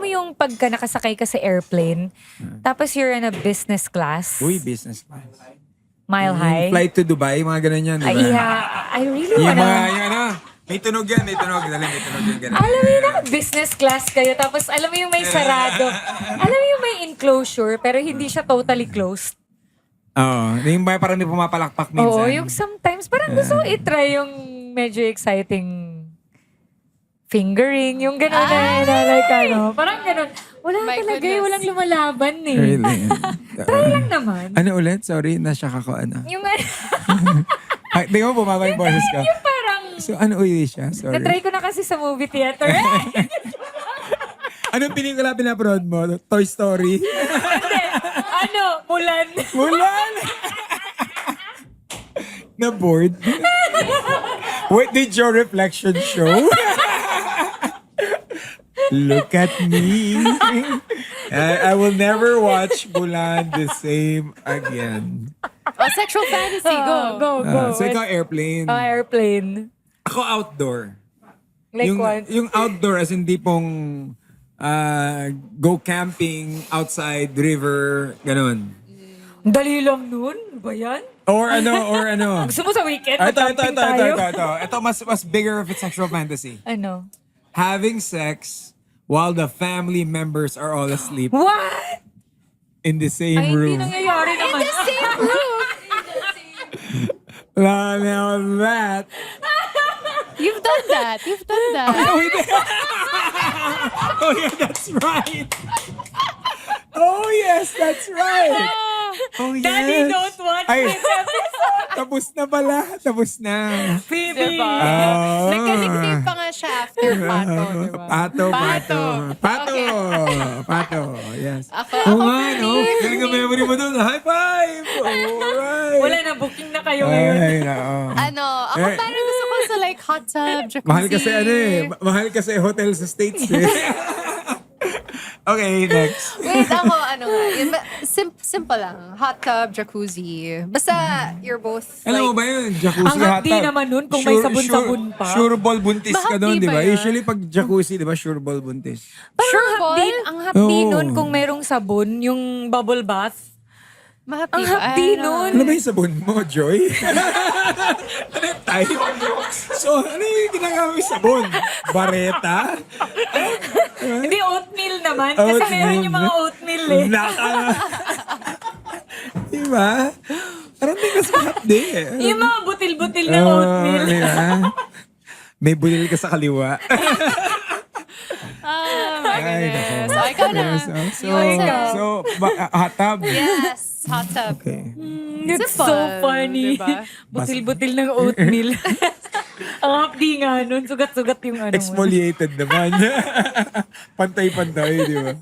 mo yung pagka nakasakay ka sa airplane, tapos you're in a business class, Uy, business class. mile high. Yung flight to Dubai, mga ganun yan, di Ay, ba? yeah, I really Yung mga, wanna... yung ano, may tunog yan, may tunog. Dali, may tunog yan, ganun. Alam mo yun, business class kayo, tapos alam mo yung may sarado. Alam mo yung may enclosure, pero hindi siya totally closed. Oo, yung parang may pumapalakpak minsan. Oo, yung sometimes, parang gusto ko itry yung medyo exciting fingering, yung gano'n na like ano. Parang gano'n. Wala My talaga, goodness. walang lumalaban eh. Really? Try lang naman. Ano ulit? Sorry, nasyak ako, ano. Yung, Ay, di mo, bumaba yung boses ka. yung parang, So, ano uli siya? Sorry. na-try ko na kasi sa movie theater. Anong pelikula pinapanood mo? Toy Story? Hindi. Ano? Mulan. Mulan! Na-bored? What did your reflection show? Look at me. I will never watch Mulan the same again. Oh, sexual fantasy, go. Go. So ikaw airplane. Airplane. Ako outdoor. Like yung, what? yung outdoor as hindi pong go camping outside river, ganun. Dali lang nun. Ba yan? Or ano. Gusto mo sa weekend? Ito, Mag-camping tayo? Ito, mas bigger of its sexual fantasy. Ano? Having sex while the family members are all asleep What? in the same Ay, hindi room. nangyayari naman. In the same room? Now that. You've done that. Oh, oh yeah, that's right. Oh yes, that's right. Oh yes. Daddy, don't watch Ay, this episode. tapos na pala. Tapos na. Phoebe. Diba? Oh. Nagka-nickname pa nga siya after Pato, diba? Pato. Yes. Ako Oo for nga, no? me. Galing ang memory mo doon. High five! Alright. Wala na, booking na kayo ngayon. Ay, nako. Ano, ako Eh. parang gusto ko sa like hot tub, jacuzzi. Mahal kasi mahal kasi hotel sa States eh. Okay, next. Wait, ako, ano nga, yun, simple lang. Hot tub, jacuzzi. Basta, you're both Alam mo like, ba yun? Jacuzzi Ang hot hapdi tub. naman nun kung may sabon-sabon pa. Sure ball buntis ka Mahapdi doon, di ba ba? yun? Usually pag jacuzzi, di ba, sure ball buntis. Parang Sure ang hapdi, ball? ang hapdi Oo. nun kung merong sabon, yung bubble bath. mahapdi Ang ba? hapdi Ano? nun. Ano ba yung sabon mo, Joy? Ano yung type? So, ano yung ginagamit sabon? Bareta? Hindi, oatmeal naman. Kasi Oatmeal. meron yung mga oatmeal eh. Naka. Diba? Parang di mas mahapdi eh. Yung mga butil-butil ng oatmeal. Diba? May bulil ka sa kaliwa. Oh my goodness. So, ikaw na. Hot tub. Yes, hot tub. Okay. It's so Simple, funny. diba? Butil-butil ng oatmeal. Ang hapdi nga nun. Sugat-sugat yung ano mo. Exfoliated naman. Pantay-pantay, di ba?